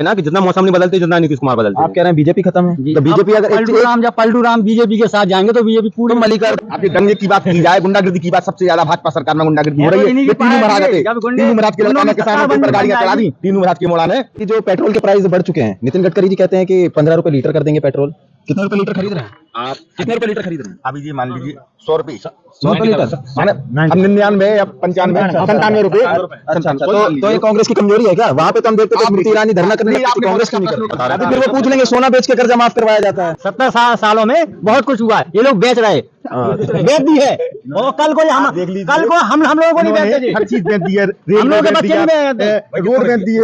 ना कि जितना मौसम नहीं बदलते जितना नीतीश कुमार बदलते आप कह रहे हैं बीजेपी खत्म है, तो बीजेपी अगर पलटू राम बीजेपी के साथ जाएंगे तो बीजेपी पूरी मल्लिकार्जुन आपकी दंगे की बात की जाए, गुंडागर्दी की बात, सबसे ज्यादा भाजपा सरकार में गुंडागर्दी हो रही है। ये तीनों महाराज थे, तीनों महाराज के लड़का ने किसानों के ऊपर गाड़ियां चला दी, तीनों महाराज के मोड़ा ने। जो पेट्रोल के प्राइस बढ़ चुके हैं, नितिन गडकरी जी कहते हैं कि 15 रुपए लीटर कर देंगे पेट्रोल। कितने रुपए लीटर खरीद रहे हैं आप? कितने रुपए लीटर खरीद रहे हैं अभी जी मान लीजिए 100 रुपए 100 रुपए लीटर, माने हम 99 या 95 97 रुपए। अच्छा, तो ये कांग्रेस की कमजोरी है क्या? वहाँ पे तो हम देखते थे स्मृति ईरानी धरना करने लगती थी, कांग्रेस क्यों नहीं करती? अभी फिर वो पूछ लेंगे सोना बेच के कर्जा माफ करवाया जाता है। 70 सालों में बहुत कुछ हुआ है, ये लोग बेच रहे बेच दी है। और कल को हम लोगों को नहीं बेचते थे, हर चीज बेच दी है, हम लोग के बच्चे नहीं बेचते, रोड बेच दिए।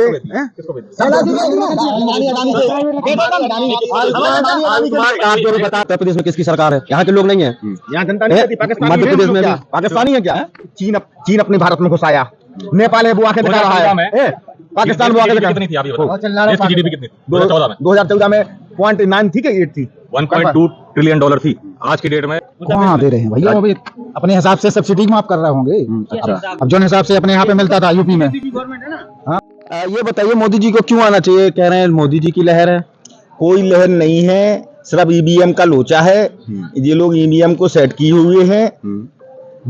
आप जो बता उत्तर प्रदेश में किसकी सरकार है? यहाँ के लोग नहीं है, यहाँ जनता नहीं रहती। मध्य प्रदेश में भी पाकिस्तानी है क्या? चीन अपने भारत में घुसाया, नेपाल है वो आके दिखा रहा है, पाकिस्तान वो आके दिखा। कितनी थी अभी इसकी जीडीपी कितनी? 2014 में 0.9 थी क्या 8 थी? 1.2 ट्रिलियन डॉलर थी। आज की डेट में कहाँ दे रहे हैं भैया? अभी अपने हिसाब से सब्सिडी माफ कर रहे होंगे। अच्छा, अब जो हिसाब से अपने यहाँ पे मिलता था यूपी में। ये बताइए मोदी जी को क्यों आना चाहिए? कह रहे हैं मोदी जी की लहर है। कोई लहर नहीं है, सिर्फ ईवीएम का लोचा है। ये लोग ईवीएम को सेट किए हुए हैं।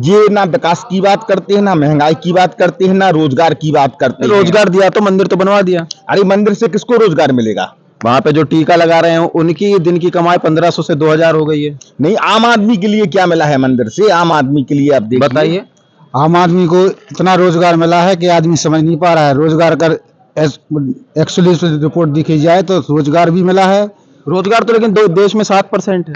ये ना विकास की बात करते हैं, ना महंगाई की बात करते हैं, ना रोजगार की बात करते हैं। रोजगार दिया तो मंदिर तो बनवा दिया। अरे मंदिर से किसको रोजगार मिलेगा? वहाँ पे जो टीका लगा रहे हैं उनकी दिन की कमाई 1500 से 2000 हो गई है। नहीं, आम आदमी के लिए क्या मिला है मंदिर से? आम आदमी के लिए आप देखिए, बताइए। आम आदमी को इतना रोजगार मिला है कि आदमी समझ नहीं पा रहा है। रोजगार का एक्चुअली रिपोर्ट देखी जाए तो रोजगार भी मिला है। रोजगार तो लेकिन देश में 7% है।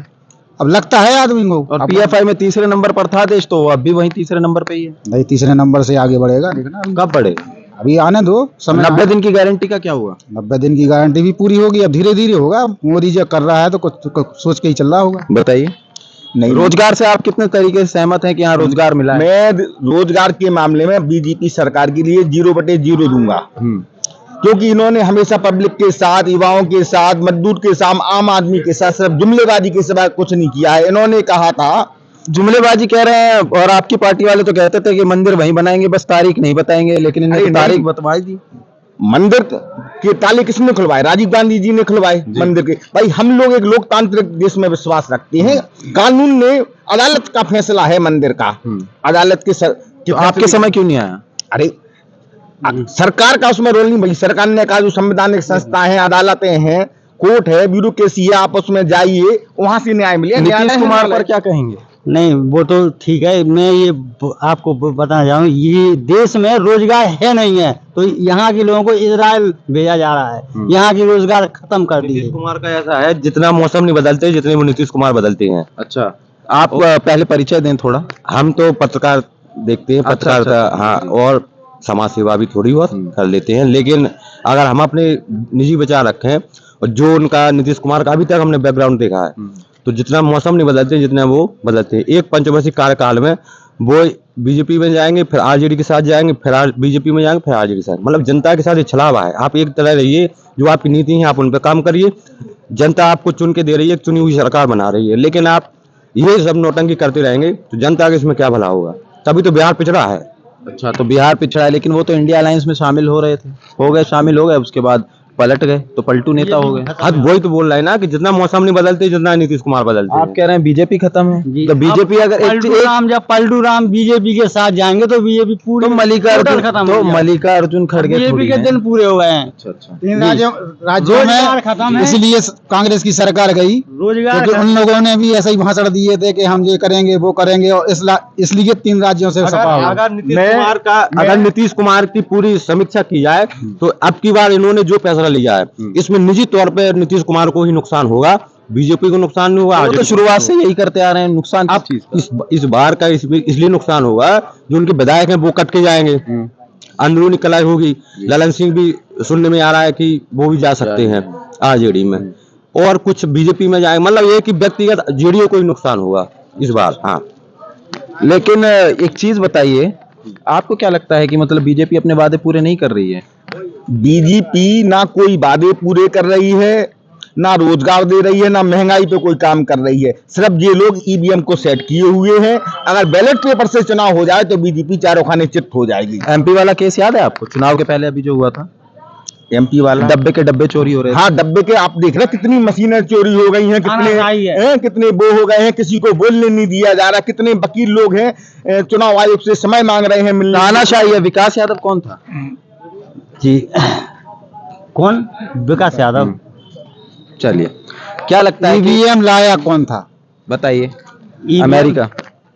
अब लगता है आदमी को। और पीएफआई में तीसरे नंबर पर था देश, तो अब भी वहीं तीसरे नंबर पे ही है। नहीं, तीसरे नंबर से आगे बढ़ेगा। देखना कब बढ़ेगा? अभी आने दो समय। 90 दिन की गारंटी का क्या हुआ? 90 दिन की गारंटी भी पूरी होगी, अब धीरे धीरे होगा। मोदी जी कर रहा है तो कुछ सोच के ही चल रहा होगा। बताइए। नहीं, रोजगार से आप कितने तरीके से सहमत हैं कि यहाँ रोजगार मिला है? मैं रोजगार के मामले में बीजेपी सरकार के लिए 0/0 दूंगा, क्योंकि इन्होंने हमेशा पब्लिक के साथ, युवाओं के साथ, मजदूर के साथ, आम आदमी के साथ सिर्फ जुमलेबाजी के सिवा कुछ नहीं किया है। इन्होंने कहा था, जुमलेबाजी कह रहे हैं, और आपकी पार्टी वाले तो कहते थे कि मंदिर वहीं बनाएंगे, बस तारीख नहीं बताएंगे, लेकिन इन्होंने तारीख बतवाई दी। मंदिर के ताले किसने खुलवाए? राजीव गांधी जी ने खुलवाए मंदिर के। भाई हम लोग एक लोकतांत्रिक देश में विश्वास रखते हैं। कानून ने, अदालत का फैसला है मंदिर का। अदालत के आपके समय क्यों नहीं आया? अरे सरकार का उसमें रोल नहीं भाई। सरकार ने कहा जो संवैधानिक संस्था है, अदालतें हैं, कोर्ट है, ब्यूरोक्रेसी है, आप उसमें जाइए, वहां से न्याय मिले। नीतीश कुमार पर क्या कहेंगे? नहीं, वो तो ठीक है। मैं ये आपको बताना चाहूँ, ये देश में रोजगार है नहीं है, तो यहाँ के लोगों को इजराइल भेजा जा रहा है। यहाँ की रोजगार खत्म कर दी है। नीतीश कुमार का ऐसा है, जितना मौसम नहीं बदलते जितने वो नीतीश कुमार बदलते हैं। अच्छा, आप पहले परिचय दें थोड़ा। हम तो पत्रकार देखते हैं, पत्रकारिता। हाँ, और समाज सेवा भी थोड़ी बहुत कर लेते हैं, लेकिन अगर हम अपने निजी विचार रखें, और जो उनका नीतीश कुमार का अभी तक हमने बैकग्राउंड देखा है, तो जितना मौसम नहीं बदलते जितना वो बदलते हैं। एक पंचवर्षीय कार्यकाल में वो बीजेपी में जाएंगे, फिर आरजेडी के साथ जाएंगे, फिर बीजेपी में जाएंगे, फिर आरजेडी के साथ। मतलब जनता के साथ ये छलावा है। आप एक तरह रहिए, जो आपकी नीति है आप उन पर काम करिए। जनता आपको चुन के दे रही है, चुनी हुई सरकार बना रही है, लेकिन आप ये सब नौटंकी करते रहेंगे तो जनता के इसमें क्या भला होगा? तभी तो बिहार पिछड़ा है। अच्छा, तो बिहार पिछड़ा है, लेकिन वो तो इंडिया अलायंस में शामिल हो रहे थे, शामिल हो गए, उसके बाद पलट गए, तो पलटू नेता हो गए। हाँ, वही तो बोल रहा है ना कि जितना मौसम नहीं बदलते जितना नीतीश कुमार बदलते हैं। आप कह रहे हैं बीजेपी खत्म है, तो बीजेपी अगर पलटू राम बीजेपी के साथ जाएंगे तो बीजेपी पूरी मल्लिकार्जुन खड़गे बीजेपी के दिन पूरे हो गए हैं। अच्छा, इन राज्यों में खत्म है, इसलिए कांग्रेस की सरकार गई। रोजगार उन लोगों ने भी ऐसा ही भाषण दिए थे कि हम ये करेंगे वो करेंगे, और इसलिए 3 राज्यों से अगर नीतीश कुमार की पूरी समीक्षा की जाए तो अब की बार इन्होंने जो फैसला लिया है, इसमें निजी तौर पे नीतीश कुमार को ही नुकसान होगा, बीजेपी को नुकसान नहीं होगा। तो शुरुआत से यही करते आ रहे हैं। नुकसान किस चीज का? इस बार का इसलिए नुकसान होगा, जो उनके विधायक हैं वो कट के जाएंगे, अंदरूनी कलाई होगी। ललन सिंह भी सुनने में आ रहा है कि वो भी जा सकते हैं आरजेडी में, और कुछ बीजेपी में जाएंगे। मतलब ये कि व्यक्तिगत जेडीयू को ही नुकसान होगा इस बार। हाँ, लेकिन एक चीज बताइए, आपको क्या लगता है कि मतलब बीजेपी अपने वादे पूरे नहीं कर रही है? बीजेपी ना कोई वादे पूरे कर रही है, ना रोजगार दे रही है, ना महंगाई पे कोई काम कर रही है। सिर्फ ये लोग ईवीएम को सेट किए हुए हैं। अगर बैलेट पेपर से चुनाव हो जाए तो बीजेपी चारों खाने चित हो जाएगी। एमपी वाला केस याद है आपको? चुनाव के पहले अभी जो हुआ था, एमपी वाला डब्बे के डब्बे चोरी हो रहे थे। हाँ, डब्बे के आप देख रहे कितनी मशीनें चोरी हो गई हैं, कितने वो हो गए हैं, किसी को बोलने नहीं दिया जा रहा, कितने वकील लोग हैं चुनाव आयोग से समय मांग रहे हैं मिलने। तानाशाही है। विकास यादव कौन था? जी कौन? विकास यादव। चलिए, क्या लगता है कि ईवीएम लाया कौन था? बताइए। EVM America.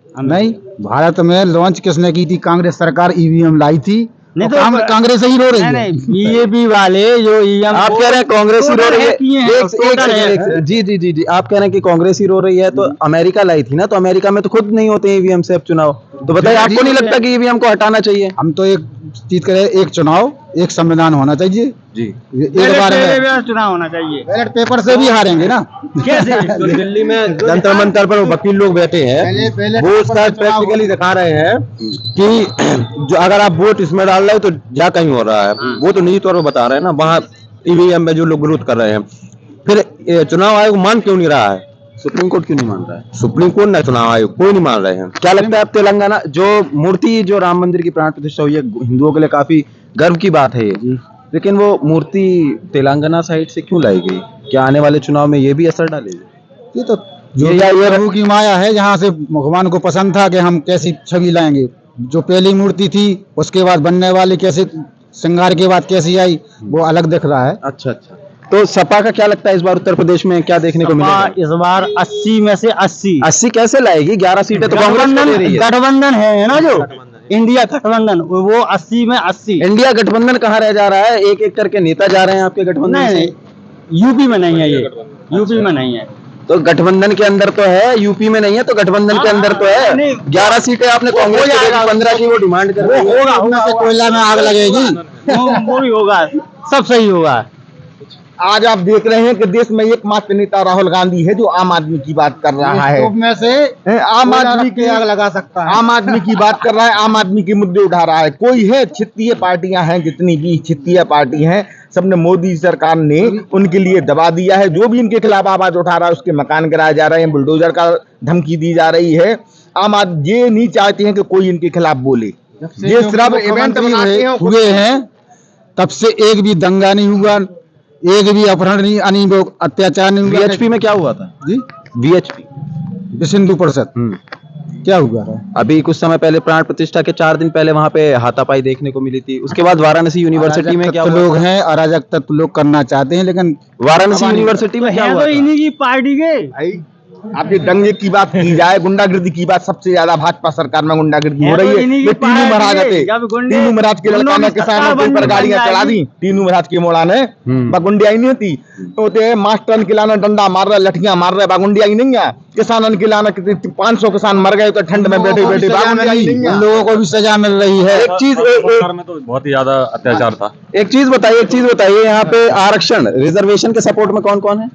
नहीं, भारत में लॉन्च किसने की थी? कांग्रेस सरकार ईवीएम लाई थी। नहीं तो कांग्रेस ही रो रही है। नहीं बीजेपी वाले जो ईवीएम आप कह रहे हैं कांग्रेस ही रो रही है। एक एक जी जी जी जी आप कह रहे हैं कि कांग्रेस ही रो रही है, तो अमेरिका लाई थी ना, तो अमेरिका में तो खुद नहीं होते ईवीएम से अब चुनाव। तो बताइए, आपको नहीं लगता कि ईवीएम को हटाना चाहिए? हम तो एक चीज करें, एक चुनाव एक संविधान होना चाहिए जी। एक बार में चुनाव होना चाहिए। बैलेट पेपर से भी हारेंगे ना। कैसे? दिल्ली में जंतर मंतर पर वकील लोग बैठे हैं, वो उसका प्रैक्टिकली दिखा रहे हैं कि जो अगर आप वोट इसमें डाल रहे हो तो जा कहीं हो रहा है, वो तो निजी तौर पर बता रहे हैं ना, वहाँ ईवीएम में जो लोग विरोध कर रहे हैं। फिर ये चुनाव आयोग मान क्यों नहीं रहा है? सुप्रीम कोर्ट क्यों नहीं मान रहा है? सुप्रीम कोर्ट ना, चुनाव आयोग कोई नहीं मान रहे हैं। क्या लगता है अब तेलंगाना जो मूर्ति जो राम मंदिर की प्राण प्रतिष्ठा हुई है, हिंदुओं के लिए काफी गर्व की बात है ये, लेकिन वो मूर्ति तेलंगाना साइड से क्यों लाई गई? क्या आने वाले चुनाव में ये भी असर डालेगी? ये तो जो प्रभु की माया है, जहाँ से भगवान को पसंद था कि हम कैसी छवि लाएंगे। जो पहली मूर्ति थी उसके बाद बनने वाली कैसे श्रृंगार के बाद कैसी आई, वो अलग दिख रहा है। अच्छा अच्छा। तो सपा का क्या लगता है इस बार उत्तर प्रदेश में क्या देखने को मिलेगा? इस बार 80 में से 80 कैसे लाएगी? 11 सीटें तो कांग्रेस को दे रही है। गठबंधन है ना, जो इंडिया गठबंधन, वो 80 में 80। इंडिया गठबंधन कहाँ रह जा रहा है? एक एक करके नेता जा रहे हैं आपके गठबंधन से। नहीं, यूपी में नहीं है, ये यूपी में नहीं है। तो गठबंधन के अंदर तो है, यूपी में नहीं है, तो गठबंधन के अंदर तो है। 11 सीटें आपने कांग्रेस को दी, 15 की वो डिमांड कर रही है। होगा, कोयला में आग लगेगी। वो भी होगा, सब सही होगा। आज आप देख रहे हैं कि देश में एकमात्र नेता राहुल गांधी है जो आम आदमी की बात कर रहा है। में से आम आदमी की आग लगा सकता है। आम आदमी की बात कर रहा है, आम आदमी के मुद्दे उठा रहा है। कोई है, क्षेत्रीय पार्टियां हैं, जितनी भी क्षेत्रीय पार्टी हैं, सबने मोदी सरकार ने उनके लिए दबा दिया है। जो भी इनके खिलाफ आवाज उठा रहा है उसके मकान गिराए जा रहे हैं, बुलडोजर का धमकी दी जा रही है। आम आदमी ये नहीं चाहते हैं कि कोई इनके खिलाफ बोले। ये सिर्फ इवेंट हुए हैं, तब से एक भी दंगा नहीं हुआ, एक भी अपहरण नहीं, यानी वो अत्याचार नहीं हुआ। वीएचपी में क्या हुआ था जी? वीएचपी विसिंधु परिषद क्या हुआ है? अभी कुछ समय पहले प्राण प्रतिष्ठा के 4 दिन पहले वहां पे हाथापाई देखने को मिली थी। उसके बाद वाराणसी यूनिवर्सिटी में क्या हुआ? लोग हैं अराजक तत्व लोग करना चाहते हैं, लेकिन वाराणसी यूनिवर्सिटी में क्या हुआ? इन्हीं की पार्टी के आप ये दंगे की बात की जाए, गुंडागर्दी की बात, सबसे ज्यादा भाषा सरकार में गुंडागर्दी हो रही है। ये तीनू महाराज थे, तीनू महाराज के लड़का ने किसानों के ऊपर गाड़ियां चढ़ा दी। तीनू महाराज के मोड़ा ने बागुंडी आई नहीं थी, तो ते मास्टर के लाना डंडा मार रहे, लठियां मार रहे, बागुंडी आई नहीं है। किसानों के लाना 500 किसान मर गए तो ठंड में बैठे बैठे बागुंडी आई नहीं है। लोगों को भी सजा मिल रही है। एक चीज में तो बहुत ही ज्यादा अत्याचार था। एक चीज बताइए यहाँ पे आरक्षण रिजर्वेशन के सपोर्ट में कौन कौन है?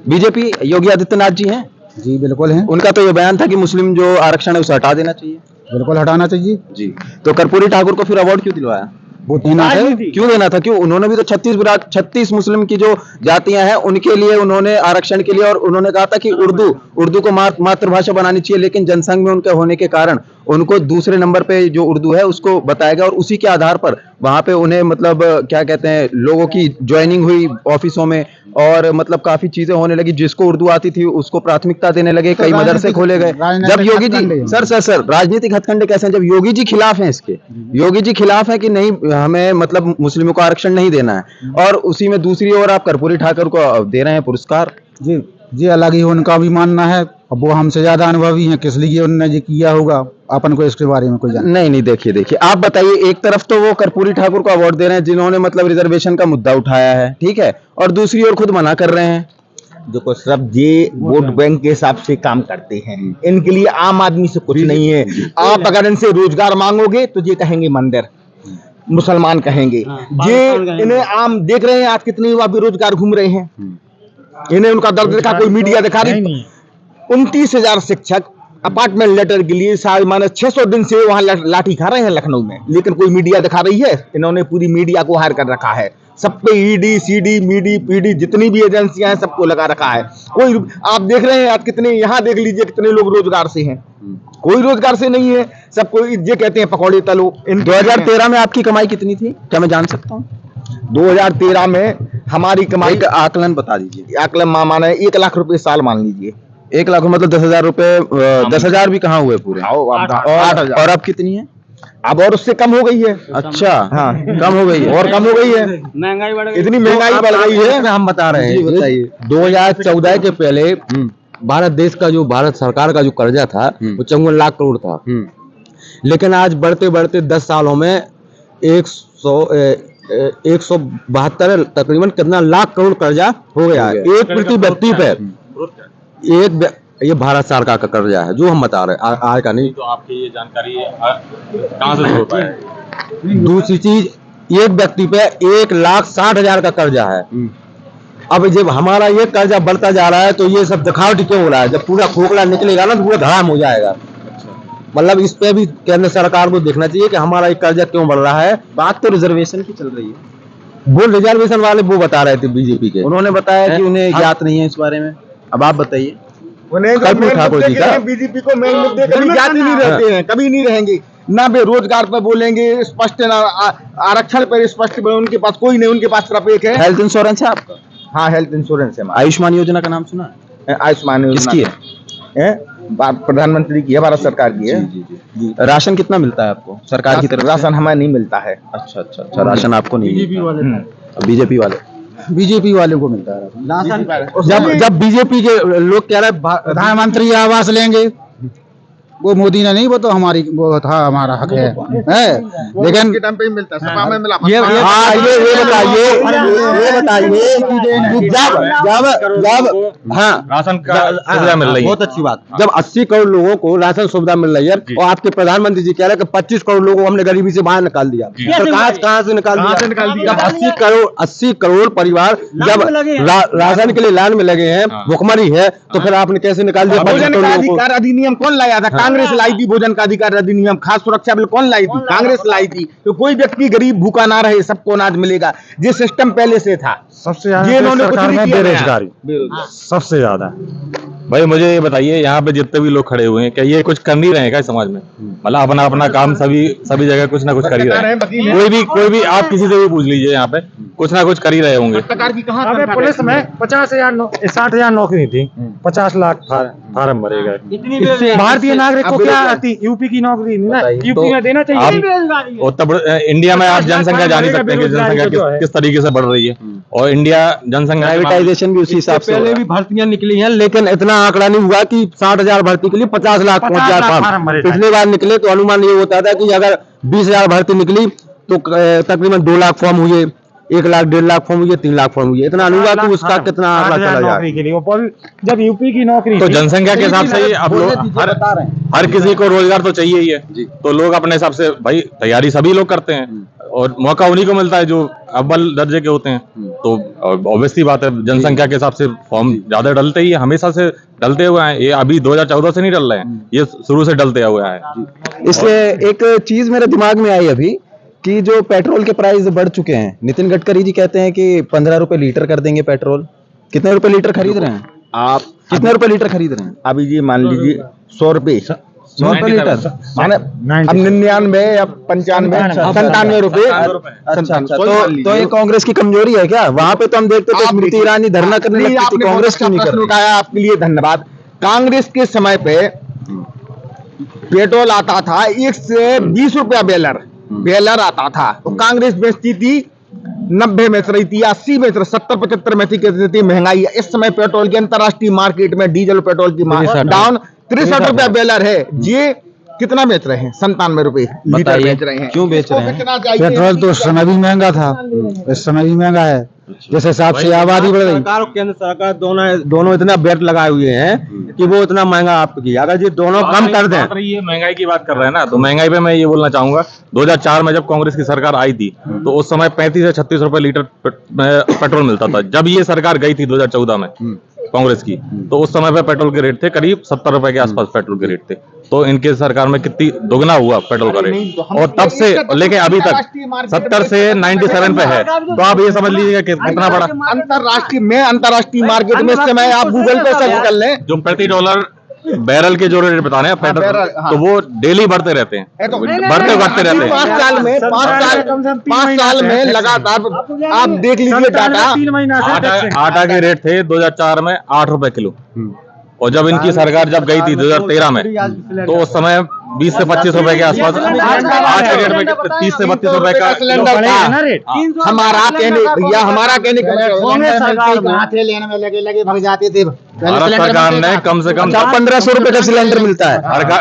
बीजेपी योगी आदित्यनाथ जी हैं। जी बिल्कुल है। उनका तो ये बयान था कि मुस्लिम जो आरक्षण है उसे हटा देना चाहिए। बिल्कुल हटाना चाहिए जी। तो कर्पूरी ठाकुर को फिर अवार्ड क्यों दिलवाया? वो देना है। क्यों देना था? क्यों? उन्होंने भी तो 36 मुस्लिम की जो जातियां हैं उनके लिए उन्होंने आरक्षण के लिए, और उन्होंने कहा था कि उर्दू को मातृभाषा बनानी चाहिए, लेकिन जनसंघ में उनके होने के कारण उनको दूसरे नंबर पे जो उर्दू है उसको बताया गया, और उसी के आधार पर वहां पे उन्हें मतलब क्या कहते हैं, लोगों की ज्वाइनिंग हुई ऑफिसों में, और मतलब काफी चीजें होने लगी। जिसको उर्दू आती थी उसको प्राथमिकता देने लगे, कई मदरसे खोले गए। जब योगी जी सर राजनीतिक हथकंडे कैसे हैं? जब योगी जी खिलाफ हैं इसके, योगी जी खिलाफ है कि नहीं हमें मतलब मुस्लिमों को आरक्षण नहीं देना है, और उसी में दूसरी ओर आप कर्पूरी ठाकुर को दे रहे हैं पुरस्कार। जी जी अलग ही उनका भी मानना है, अब वो हमसे ज्यादा अनुभवी हैं, किस लिए उन्होंने ये किया होगा, अपन को इसके बारे में कोई जान नहीं देखिए आप बताइए, एक तरफ तो वो कर्पूरी ठाकुर को अवार्ड दे रहे हैं जिन्होंने मतलब रिजर्वेशन का मुद्दा उठाया है, ठीक है, और दूसरी ओर खुद मना कर रहे हैं। देखो सब ये वोट बैंक के हिसाब से काम करते हैं, इनके लिए आम आदमी से कुछ नहीं है। आप अगर इनसे रोजगार मांगोगे तो ये कहेंगे मंदिर, मुसलमान कहेंगे। ये इन्हें आम देख रहे हैं आज कितने युवा बेरोजगार घूम रहे हैं, इन्हें उनका दर्द देखा कोई मीडिया दिखा रही। 29,000 शिक्षक अपार्टमेंट लेटर के लिए 600 दिन से वहां लाठी खा रहे हैं लखनऊ में, लेकिन कोई मीडिया दिखा रही है? इन्होंने पूरी मीडिया को हायर कर रखा है, सब पे ईडी सीडी मीडी पीडी जितनी भी एजेंसियां हैं सबको लगा रखा है। कोई आप देख रहे हैं आज कितने, यहाँ देख लीजिए कितने लोग रोजगार से हैं, कोई रोजगार से नहीं है। सबको ये कहते हैं पकौड़े तलो। 2013 में आपकी कमाई कितनी थी, क्या मैं जान सकता हूँ? 2013 में हमारी कमाई एक आकलन बता दीजिए। आकलन माने 1 लाख रुपए साल मान लीजिए। 1 लाख मतलब 10,000 रुपए, 10,000 भी कहाँ हुए पूरे? और अब कितनी है? अब और उससे कम हो गई है। अच्छा, हाँ कम हो गई है। और कम हो गई है, महंगाई बढ़ इतनी महंगाई बढ़ गई है। हम बता रहे जी, हैं बताइए। 2014 के पहले भारत देश का जो भारत सरकार का जो कर्जा था वो 54 लाख करोड़ था। लेकिन आज बढ़ते बढ़ते 10 सालों में 172 तकरीबन कितना लाख करोड़ कर्जा हो गया है एक प्रति व्यक्ति पे। ये भारत सरकार का कर्जा है जो हम बता रहे हैं, आज का नहीं। तो आपकी ये जानकारी कहाँ से होता है? दूसरी चीज, एक व्यक्ति पे 1,60,000 का कर्जा है। अब जब हमारा ये कर्जा बढ़ता जा रहा है तो ये सब दिखावटी क्यों हो रहा है? जब पूरा खोखला निकलेगा ना तो पूरा धड़ाम हो जाएगा। मतलब इस पे भी केंद्र सरकार को देखना चाहिए कि हमारा ये कर्जा क्यों बढ़ रहा है। बात तो रिजर्वेशन की चल रही है। वो रिजर्वेशन वाले वो बता रहे थे बीजेपी के, उन्होंने बताया कि उन्हें ज्ञात नहीं है इस बारे में। अब आप बताइए। कर्पूर ठाकुर जी का बीजेपी को मेन मुद्दे कभी ज्ञात ही नहीं रहते हैं, कभी नहीं रहेंगे। ना बेरोजगार पर बोलेंगे स्पष्ट, ना आरक्षण पर स्पष्ट, उनके पास कोई नहीं, उनके पास सिर्फ एक है हेल्थ इंश्योरेंस है आपका? हाँ हेल्थ इंश्योरेंस है हमारा। आयुष्मान योजना का नाम सुना है? आयुष्मान योजना किसकी है? प्रधानमंत्री की है, भारत सरकार की है। जी। राशन कितना मिलता है आपको सरकार की तरफ से? राशन हमें नहीं मिलता है। अच्छा अच्छा अच्छा, राशन आपको नहीं मिलता। बीजेपी वाले को मिलता है राशन। जब बीजेपी के लोग कह रहे हैं प्रधानमंत्री आवास लेंगे, वो मोदी ने नहीं, वो तो हमारी वो था, हमारा हक है लेकिन टाइम पे ही मिलता है, सभा में मिला। ये बताइए कि जब हाँ राशन का सुविधा मिल रही है। बहुत अच्छी बात। जब 80 करोड़ लोगों को राशन सुविधा मिल रही है और आपके प्रधानमंत्री जी कह रहे हैं कि 25 करोड़ लोगों को हमने गरीबी से बाहर निकाल दिया, तो कहाँ से निकाल दिया? जब 80 करोड़ परिवार जब राशन के लिए लाइन में लगे हैं, भुखमरी है, तो फिर आपने कैसे निकाल दिया? भोजन का अधिकार अधिनियम कौन लाया था? कांग्रेस लाई थी। भोजन का अधिकार अधिनियम, खाद्य सुरक्षा बिल कौन लाई थी? कांग्रेस लाई थी। तो कोई व्यक्ति गरीब भूखा ना रहे, सबको अनाज मिलेगा, ये सिस्टम पहले से था। सबसे ये इन्होंने कुछ नहीं किया। बेरोजगारी सबसे ज्यादा। भाई मुझे ये बताइए, यहाँ पे जितने भी लोग खड़े हुए हैं, क्या ये कुछ कर नहीं रहे हैं क्या समाज में? मतलब अपना अपना काम सभी जगह कुछ ना कुछ कर ही रहे हैं। कोई भी आप किसी से भी पूछ लीजिए, यहाँ पे कुछ ना कुछ कर ही रहे होंगे। पुलिस में 60,000 नौकरी थी, 50 लाख फार्म भरे गए। भारतीय नागरिक को क्या आती? यूपी की नौकरी नहीं ना, यूपी में देना चाहिए। उत्तर इंडिया में आप जनसंख्या जान ही सकते हैं कि जनसंख्या किस तरीके से बढ़ रही है, और इंडिया जनसंख्या प्राइवेटाइजेशन भी उसी हिसाब से पहले भी भर्तियां निकली हैं, लेकिन इतना आंकड़ा नहीं हुआ कि 60,000 भर्ती के लिए 50 लाख 50,000 फॉर्म। पिछली बार निकले तो अनुमान ये होता था कि अगर 20,000 भर्ती निकली तो तकरीबन 2 लाख फॉर्म हुए, 1 लाख 1.5 लाख फॉर्म हुए, 3 लाख फॉर्म हुए। इतना नहीं हुआ कि उसका कितना आंकड़ा चला जाए। जब यूपी की नौकरी तो जनसंख्या के हिसाब से ही अब लोग हर किसी को रोजगार तो चाहिए ही है, तो लोग अपने हिसाब से भाई तैयारी सभी लोग करते हैं और मौका उन्हीं को मिलता है जो अव्वल दर्जे के होते हैं। तो ऑब्वियसली बात है, जनसंख्या के हिसाब से फॉर्म ज्यादा डलते ही है, हमेशा से डलते हुए हैं। ये अभी 2014 से नहीं डल रहे हैं, ये शुरू से डलते हुए हैं। इसलिए एक चीज मेरे दिमाग में आई अभी कि जो पेट्रोल के प्राइस बढ़ चुके हैं, नितिन गडकरी जी कहते हैं कि 15 रुपए लीटर कर देंगे पेट्रोल। कितने रुपए लीटर खरीद रहे हैं आप? कितने रुपए लीटर खरीद रहे हैं अभी जी मान लीजिए 100 रुपए 100 रुपए लीटर माने अब 99 या 95 97 रुपए। अच्छा, तो ये कांग्रेस की कमजोरी है क्या? वहां पे तो हम देखते थे स्मृति ईरानी धरना करने लगती थी, कांग्रेस क्यों नहीं कर रही? उठाया, आपके लिए धन्यवाद। कांग्रेस के समय पे पेट्रोल आता था 1 से 20 रुपया बेलर आता था, तो कांग्रेस बेचती थी 90 में रही थी, 80 में, 70-75 में थी, कहती थी महंगाई है। इस समय पेट्रोल की अंतरराष्ट्रीय मार्केट में डीजल पेट्रोल की डाउन 63 रुपया बेलर है। ये कितना बेच रहे हैं? 97 रुपए लीटर बेच रहे हैं। क्यों बेच रहे हैं? पेट्रोल तो उस समय भी महंगा था, इस समय भी महंगा है, जिस हिसाब से आबादी बढ़ रही। सरकार और केंद्र सरकार दोनों इतना बेट लगाए हुए हैं कि वो इतना महंगा आपकी, अगर ये दोनों कम कर दें। ये महंगाई की बात कर रहे हैं ना, तो महंगाई पे मैं ये बोलना चाहूंगा, 2004 में जब कांग्रेस की सरकार आई थी तो उस समय 35 से 36 रुपए लीटर पेट्रोल मिलता था। जब ये सरकार गई थी 2014 में कांग्रेस की, तो उस समय पे पेट्रोल के रेट थे करीब 70 रुपए के आसपास पेट्रोल के रेट थे। तो इनके सरकार में कितनी दुगना हुआ पेट्रोल का रेट, और तब से लेके अभी तक 70 से 97 पे है। तो आप ये समझ लीजिएगा कि कितना बड़ा अंतरराष्ट्रीय मार्केट में इस समय आप गूगल पे सर्च कर लें, जो प्रति डॉलर बैरल के जो रेट बताने हैं पेट्रोल, बैरल, हाँ। तो वो डेली बढ़ते रहते हैं, बढ़ते घटते रहते हैं। 5 साल में लगातार आप देख लीजिए डाटा। 3 महीना से आटा के रेट थे 2004 में 8 रुपए किलो, और जब इनकी सरकार जब गई थी 2013 में, तो उस समय 20 से 25 रुपए के आसपास, आज के रेट में 30 से 32 रुपए का सिलेंडर था। हमारा कहने भैया, हमारा कहने का लेने में लगे भग जाते थे। भारत सरकार ने कम से कम 1500 रुपए का सिलेंडर मिलता है।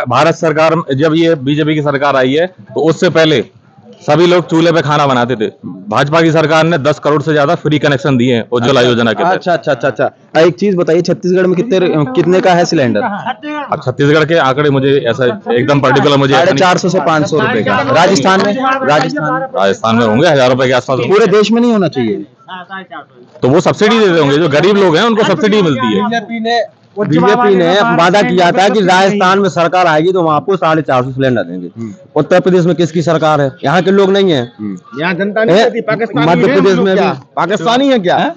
भारत सरकार जब ये बीजेपी की सरकार आई है, तो उससे पहले सभी लोग चूल्हे पे खाना बनाते थे। भाजपा की सरकार ने 10 करोड़ से ज्यादा फ्री कनेक्शन दिए हैं उज्ज्वला योजना के तहत। अच्छा। एक चीज बताइए, छत्तीसगढ़ में कितने का है सिलेंडर? अब छत्तीसगढ़ के आंकड़े मुझे ऐसा एकदम पर्टिकुलर मुझे ऐसा नहीं- 450 से 500 रुपए का। राजस्थान राजस्थान में होंगे 1000 रुपए के आसपास। पूरे देश में नहीं होना चाहिए। तो वो सब्सिडी देते होंगे, जो गरीब लोग हैं उनको सब्सिडी मिलती है। बीजेपी ने वादा किया था कि राजस्थान में सरकार आएगी तो वहाँ आपको 450 सिलेंडर देंगे। उत्तर प्रदेश में किसकी सरकार है? यहाँ के लोग नहीं है। यहाँ जनता नहीं कहती, पाकिस्तानी मध्य है प्रदेश लोग में भी क्या? पाकिस्तानी है क्या?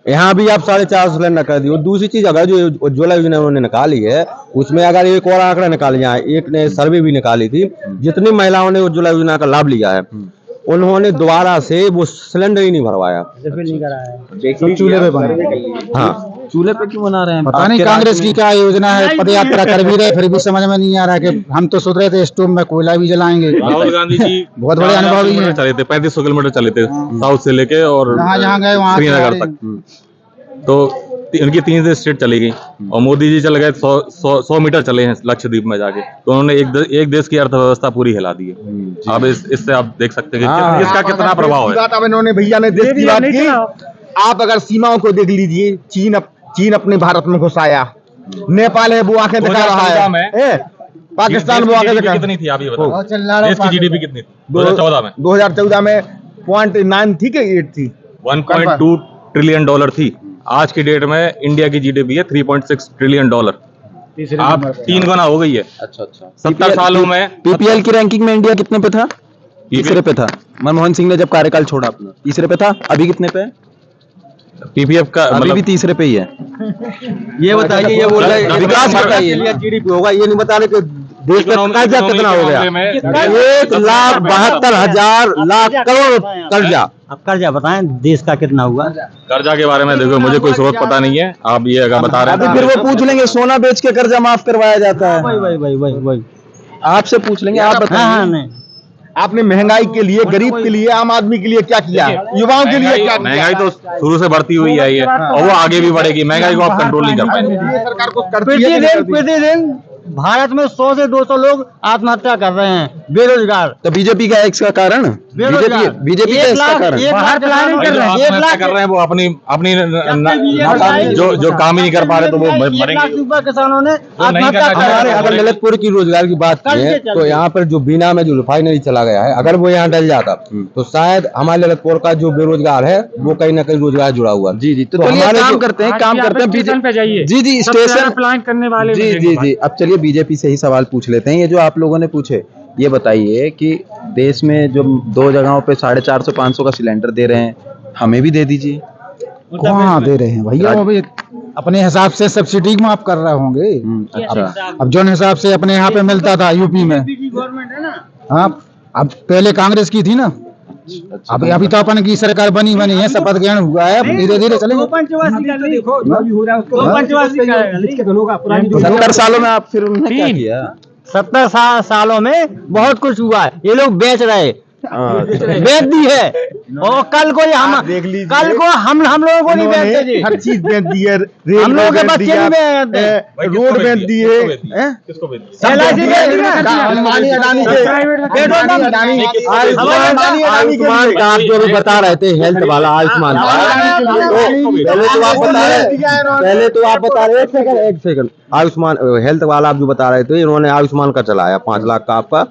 यहाँ भी आप 450 सिलेंडर कर दिए। और दूसरी चीज, अगर जो उज्ज्वला योजना उन्होंने निकाली है, उसमें अगर एक और आंकड़ा निकाल लिया है, एक ने सर्वे भी निकाली थी, जितनी महिलाओं ने उज्ज्वला योजना का लाभ लिया है, उन्होंने दोबारा से वो सिलेंडर ही नहीं भरवाया। सब चूल्हे पे बने। हाँ, चूल्हे पे क्यों बना रहे हैं? पता नहीं कांग्रेस की क्या योजना है, पद यात्रा कर भी रहे, फिर भी समझ में नहीं आ रहा कि हम तो सोच रहे थे स्टोव में कोयला भी जलाएंगे। राहुल गांधी जी बहुत बड़े अनुभवी हैं। चले थे 3500 किलोमीटर चले थे साउथ से लेके और जहाँ गए वहाँ श्रीनगर तक। तो उनकी 3 स्टेट चली गई, और मोदी जी चले गए 100 मीटर चले हैं लक्षद्वीप में जाके, तो उन्होंने एक देश की अर्थव्यवस्था पूरी हिला दी है। अब इससे आप देख सकते हैं कि इसका कितना प्रभाव है। बात अब इन्होंने भैया ने देश की बात की। आप अगर सीमाओं को देख लीजिए, चीन अपने भारत में घुस आया, नेपाल है वो आंखें दिखा रहा है, पाकिस्तान वो आंखें दिखा। कितनी थी आप ये बताओ, देश की जीडीपी कितनी थी 2014 में? 2014 में 0.9 थी कि 8 थी? 1.2 ट्रिलियन डॉलर थी। आज की डेट में इंडिया की जीडीपी है 3.6 ट्रिलियन डॉलर। आप 3 गुना हो गई है। अच्छा। 70 सालों में पीपीएल की रैंकिंग में इंडिया कितने पे था? तीसरे पे था। मनमोहन सिंह ने जब कार्यकाल छोड़ा अपना, तीसरे पे था। अभी कितने पे है? पीपीएफ का अभी भी तीसरे पे ही है। ये बताइए, ये बोल रहे विकास बताइए जीडीपी होगा, ये नहीं बता रहे कि देश में कर्जा कितना हो गया। 1,72,000 लाख करोड़ कर्जा। अब कर्जा बताएं देश का कितना हुआ? कर्जा के बारे में देखो, मुझे कोई स्रोत पता नहीं है, आप ये अगर बता रहे अभी हैं फिर वो पूछ लेंगे सोना बेच के कर्जा माफ करवाया जाता है। वही आपसे पूछ लेंगे, आप हाँ बताइए। नहीं आपने महंगाई के लिए, गरीब के लिए, आम आदमी के लिए क्या किया? युवाओं के लिए क्या किया? महंगाई तो शुरू से बढ़ती हुई आई है, और वो आगे भी बढ़ेगी। महंगाई को आप कंट्रोल नहीं कर पाएंगे। ये सरकार को करती है कि नहीं करती? प्रतिदिन भारत में 100 से 200 लोग आत्महत्या कर रहे हैं, बेरोजगार। तो बीजेपी का इसका कारण? बीजेपी का इसका कारण? बाहर प्लानिंग कर रहे हैं, 1 लाख कर रहे हैं वो अपनी जो काम ही नहीं कर पा रहे, तो वो 1 लाख मरेंगे। युवा किसानों ने आत्महत्या कर हमारे रहे अगर हैं। ललितपुर की रोजगार की बात की है, तो यहाँ पर जो बीना में जो रिफाइनरी चला गया है, अगर वो यहाँ डल जाता तो शायद हमारे ललितपुर का जो बेरोजगार है वो कहीं ना कहीं रोजगार जुड़ा हुआ है। जी तो हमारे काम जो- करते हैं स्टेशन पे जाइए, जी सबसे स्टेशन ज्यादा प्लान करने वाले जी। अब चलिए बीजेपी से ही सवाल पूछ लेते हैं। ये जो आप लोगों ने पूछे, ये बताइए कि देश में जो 2 जगहों पे 450-500 का सिलेंडर दे रहे हैं, हमें भी दे दीजिए। कहाँ दे रहे हैं भैया? वो भी अपने हिसाब से सब्सिडी माफ कर रहे होंगे। अच्छा। अब जो हिसाब से अपने यहाँ पे मिलता था यूपी में, हाँ, अब पहले कांग्रेस की थी ना, अभी तो अपन की सरकार बनी है, शपथ ग्रहण हुआ है, धीरे धीरे चलेंगे। 70 सालों में आप फिर उन्होंने क्या किया? 70 सालों में बहुत कुछ हुआ है। ये लोग बेच रहे, बेच दी है, और कल को हम देख लीजिए, कल को हम लोगों को नहीं बेचते जी। हर चीज बेच दी है। हम लोगों के बच्चे नहीं बेचते, रोड बेच दिए, किसको बेच दी? LIC बेच दी है। अंबानी अडानी के, आयुष्मान कार्ड जो भी बता रहे थे, हेल्थ वाला आयुष्मान कार्ड, पहले तो आप बता रहे, एक सेकंड, आयुष्मान हेल्थ वाला आप जो बता रहे थे, इन्होंने आयुष्मान का चलाया, 5 लाख का आपका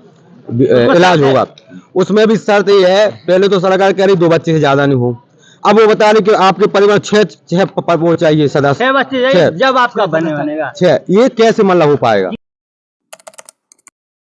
इलाज होगा। उसमें भी शर्त ये है, पहले तो सरकार कह रही 2 बच्चे से ज्यादा नहीं हो, अब वो बता रहे कि आपके परिवार 6 वो चाहिए सदस्य, 6 बच्चे चाहिए, जब आपका बनेगा। 6, ये कैसे मतलब हो पाएगा?